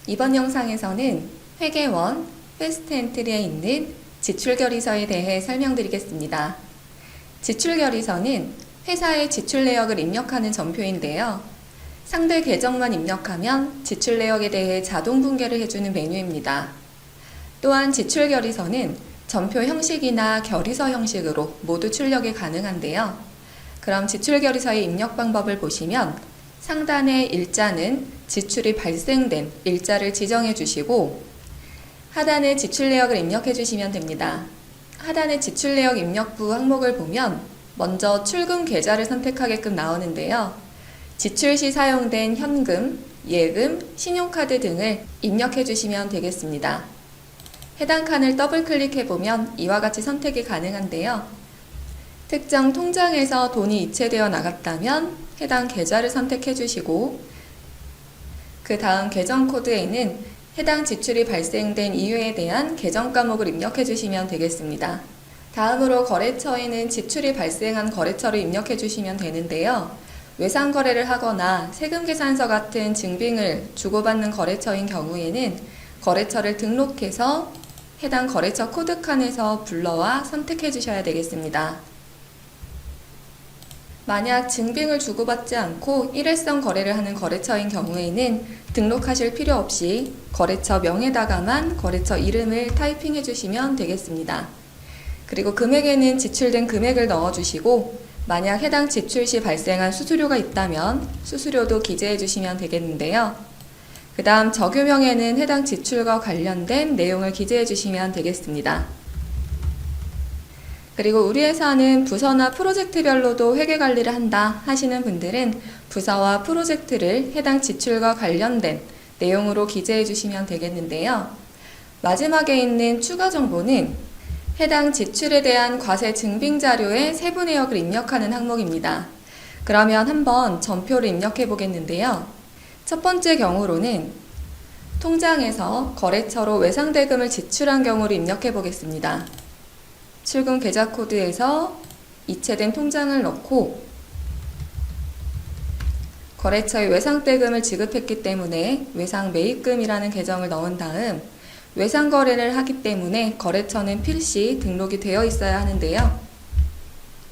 이번 영상에서는 회계원 패스트 엔트리에 있는 지출결의서에 대해 설명드리겠습니다. 지출결의서는 회사의 지출 내역을 입력하는 전표인데요. 상대 계정만 입력하면 지출 내역에 대해 자동 분계를 해주는 메뉴입니다. 또한 지출결의서는 전표 형식이나 결의서 형식으로 모두 출력이 가능한데요. 그럼 지출결의서의 입력 방법을 보시면 상단의 일자는 지출이 발생된 일자를 지정해 주시고 하단에 지출 내역을 입력해 주시면 됩니다. 하단의 지출 내역 입력부 항목을 보면 먼저 출금 계좌를 선택하게끔 나오는데요. 지출 시 사용된 현금, 예금, 신용카드 등을 입력해 주시면 되겠습니다. 해당 칸을 더블 클릭해 보면 이와 같이 선택이 가능한데요. 특정 통장에서 돈이 이체되어 나갔다면 해당 계좌를 선택해 주시고 그 다음 계정 코드에는 해당 지출이 발생된 이유에 대한 계정 과목을 입력해 주시면 되겠습니다. 다음으로 거래처에는 지출이 발생한 거래처를 입력해 주시면 되는데요. 외상 거래를 하거나 세금 계산서 같은 증빙을 주고받는 거래처인 경우에는 거래처를 등록해서 해당 거래처 코드 칸에서 불러와 선택해 주셔야 되겠습니다. 만약 증빙을 주고받지 않고 일회성 거래를 하는 거래처인 경우에는 등록하실 필요 없이 거래처 명에다가만 거래처 이름을 타이핑해 주시면 되겠습니다. 그리고 금액에는 지출된 금액을 넣어주시고 만약 해당 지출 시 발생한 수수료가 있다면 수수료도 기재해 주시면 되겠는데요. 그 다음 적유명에는 해당 지출과 관련된 내용을 기재해 주시면 되겠습니다. 그리고 우리 회사는 부서나 프로젝트별로도 회계 관리를 한다 하시는 분들은 부서와 프로젝트를 해당 지출과 관련된 내용으로 기재해 주시면 되겠는데요. 마지막에 있는 추가 정보는 해당 지출에 대한 과세 증빙 자료의 세부 내역을 입력하는 항목입니다. 그러면 한번 전표를 입력해 보겠는데요. 첫 번째 경우로는 통장에서 거래처로 외상대금을 지출한 경우를 입력해 보겠습니다. 출금 계좌 코드에서 이체된 통장을 넣고 거래처에 외상대금을 지급했기 때문에 외상 매입금이라는 계정을 넣은 다음 외상 거래를 하기 때문에 거래처는 필시 등록이 되어 있어야 하는데요.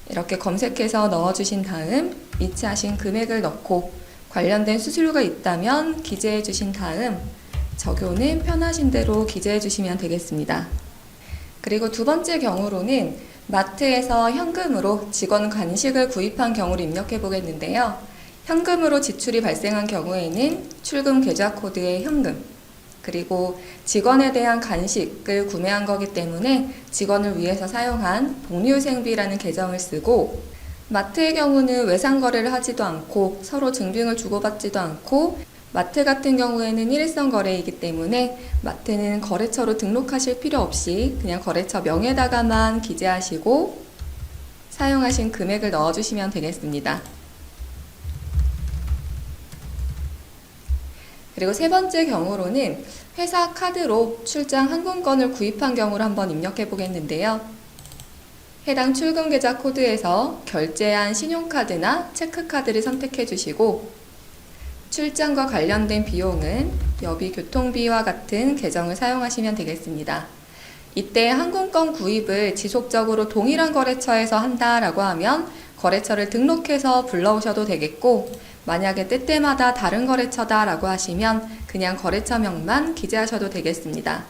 이렇게 검색해서 넣어주신 다음 이체하신 금액을 넣고 관련된 수수료가 있다면 기재해 주신 다음 적요는 편하신 대로 기재해 주시면 되겠습니다. 그리고 두 번째 경우로는 마트에서 현금으로 직원 간식을 구입한 경우를 입력해 보겠는데요. 현금으로 지출이 발생한 경우에는 출금 계좌 코드의 현금, 그리고 직원에 대한 간식을 구매한 거기 때문에 직원을 위해서 사용한 복리후생비라는 계정을 쓰고 마트의 경우는 외상 거래를 하지도 않고 서로 증빙을 주고받지도 않고 마트 같은 경우에는 일회성 거래이기 때문에 마트는 거래처로 등록하실 필요 없이 그냥 거래처 명에다가만 기재하시고 사용하신 금액을 넣어주시면 되겠습니다. 그리고 세 번째 경우로는 회사 카드로 출장 항공권을 구입한 경우를 한번 입력해 보겠는데요. 해당 출금 계좌 코드에서 결제한 신용카드나 체크카드를 선택해 주시고 출장과 관련된 비용은 여비 교통비와 같은 계정을 사용하시면 되겠습니다. 이때 항공권 구입을 지속적으로 동일한 거래처에서 한다라고 하면 거래처를 등록해서 불러오셔도 되겠고 만약에 때때마다 다른 거래처다라고 하시면 그냥 거래처명만 기재하셔도 되겠습니다.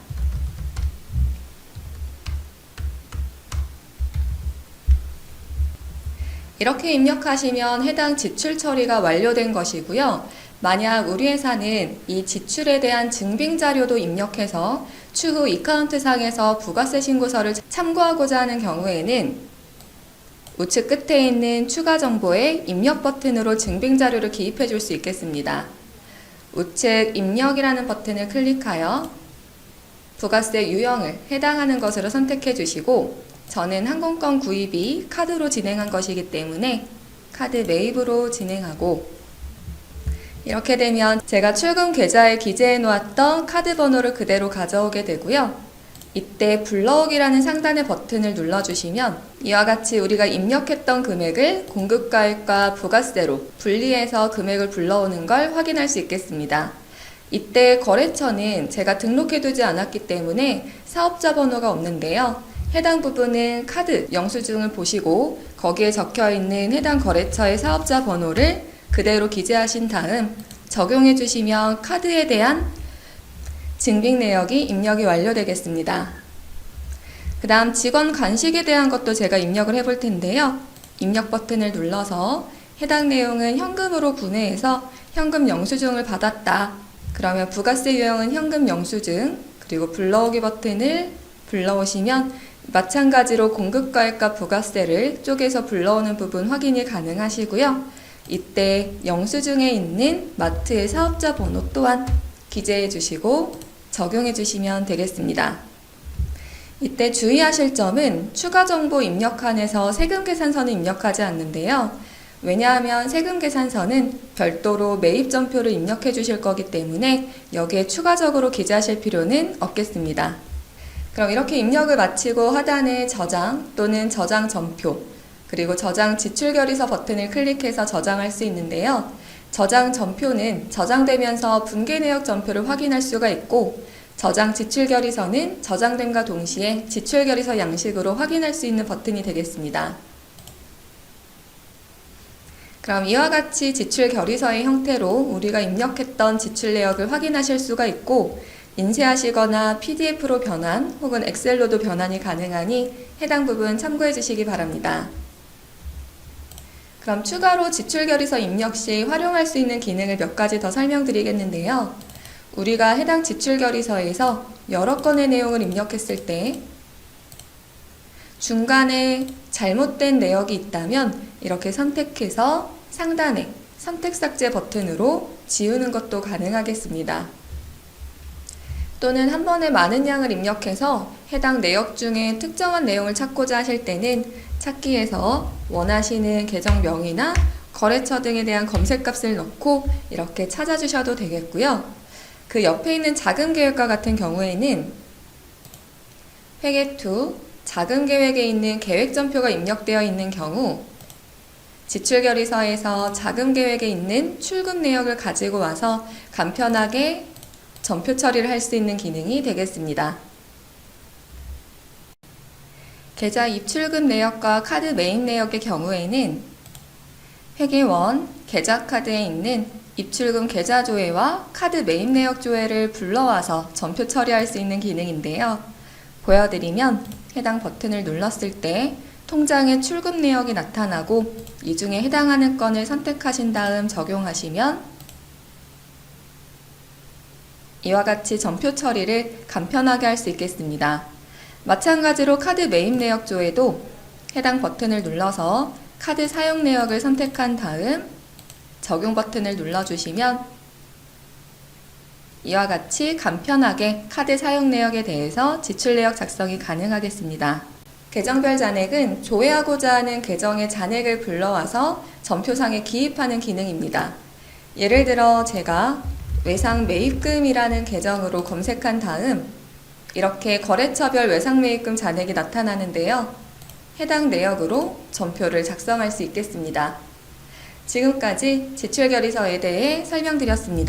이렇게 입력하시면 해당 지출 처리가 완료된 것이고요. 만약 우리 회사는 이 지출에 대한 증빙 자료도 입력해서 추후 이카운트상에서 부가세 신고서를 참고하고자 하는 경우에는 우측 끝에 있는 추가 정보에 입력 버튼으로 증빙 자료를 기입해 줄 수 있겠습니다. 우측 입력이라는 버튼을 클릭하여 부가세 유형을 해당하는 것으로 선택해 주시고 저는 항공권 구입이 카드로 진행한 것이기 때문에 카드 매입으로 진행하고 이렇게 되면 제가 출금 계좌에 기재해 놓았던 카드 번호를 그대로 가져오게 되고요. 이때 불러오기라는 상단의 버튼을 눌러주시면 이와 같이 우리가 입력했던 금액을 공급가액과 부가세로 분리해서 금액을 불러오는 걸 확인할 수 있겠습니다. 이때 거래처는 제가 등록해두지 않았기 때문에 사업자 번호가 없는데요. 해당 부분은 카드 영수증을 보시고 거기에 적혀 있는 해당 거래처의 사업자 번호를 그대로 기재하신 다음 적용해 주시면 카드에 대한 증빙 내역이 입력이 완료되겠습니다. 그 다음 직원 간식에 대한 것도 제가 입력을 해볼 텐데요. 입력 버튼을 눌러서 해당 내용은 현금으로 분해해서 현금 영수증을 받았다. 그러면 부가세 유형은 현금 영수증, 그리고 불러오기 버튼을 불러오시면 마찬가지로 공급과액과 부가세를 쪼개서 불러오는 부분 확인이 가능하시고요. 이때 영수증에 있는 마트의 사업자 번호 또한 기재해 주시고 적용해 주시면 되겠습니다. 이때 주의하실 점은 추가 정보 입력칸에서 세금 계산서는 입력하지 않는데요. 왜냐하면 세금 계산서는 별도로 매입 전표를 입력해 주실 거기 때문에 여기에 추가적으로 기재하실 필요는 없겠습니다. 그럼 이렇게 입력을 마치고 하단에 저장 또는 저장 전표, 그리고 저장 지출결의서 버튼을 클릭해서 저장할 수 있는데요. 저장 전표는 저장되면서 분계 내역 전표를 확인할 수가 있고, 저장 지출결의서는 저장됨과 동시에 지출결의서 양식으로 확인할 수 있는 버튼이 되겠습니다. 그럼 이와 같이 지출결의서의 형태로 우리가 입력했던 지출 내역을 확인하실 수가 있고, 인쇄하시거나 PDF로 변환 혹은 엑셀로도 변환이 가능하니 해당 부분 참고해 주시기 바랍니다. 그럼 추가로 지출결의서 입력 시 활용할 수 있는 기능을 몇 가지 더 설명드리겠는데요. 우리가 해당 지출결의서에서 여러 건의 내용을 입력했을 때 중간에 잘못된 내역이 있다면 이렇게 선택해서 상단에 선택 삭제 버튼으로 지우는 것도 가능하겠습니다. 또는 한 번에 많은 양을 입력해서 해당 내역 중에 특정한 내용을 찾고자 하실 때는 찾기에서 원하시는 계정명이나 거래처 등에 대한 검색값을 넣고 이렇게 찾아주셔도 되겠고요. 그 옆에 있는 자금 계획과 같은 경우에는 회계2 자금 계획에 있는 계획 전표가 입력되어 있는 경우 지출결의서에서 자금 계획에 있는 출금 내역을 가지고 와서 간편하게 전표 처리를 할 수 있는 기능이 되겠습니다. 계좌 입출금 내역과 카드 매입 내역의 경우에는 회계원 계좌 카드에 있는 입출금 계좌 조회와 카드 매입 내역 조회를 불러와서 전표 처리할 수 있는 기능인데요. 보여드리면 해당 버튼을 눌렀을 때 통장의 출금 내역이 나타나고 이 중에 해당하는 건을 선택하신 다음 적용하시면 이와 같이 전표 처리를 간편하게 할 수 있겠습니다. 마찬가지로 카드 매입 내역 조회도 해당 버튼을 눌러서 카드 사용 내역을 선택한 다음 적용 버튼을 눌러주시면 이와 같이 간편하게 카드 사용 내역에 대해서 지출 내역 작성이 가능하겠습니다. 계정별 잔액은 조회하고자 하는 계정의 잔액을 불러와서 전표상에 기입하는 기능입니다. 예를 들어 제가 외상 매입금이라는 계정으로 검색한 다음 이렇게 거래처별 외상 매입금 잔액이 나타나는데요. 해당 내역으로 전표를 작성할 수 있겠습니다. 지금까지 지출결의서에 대해 설명드렸습니다.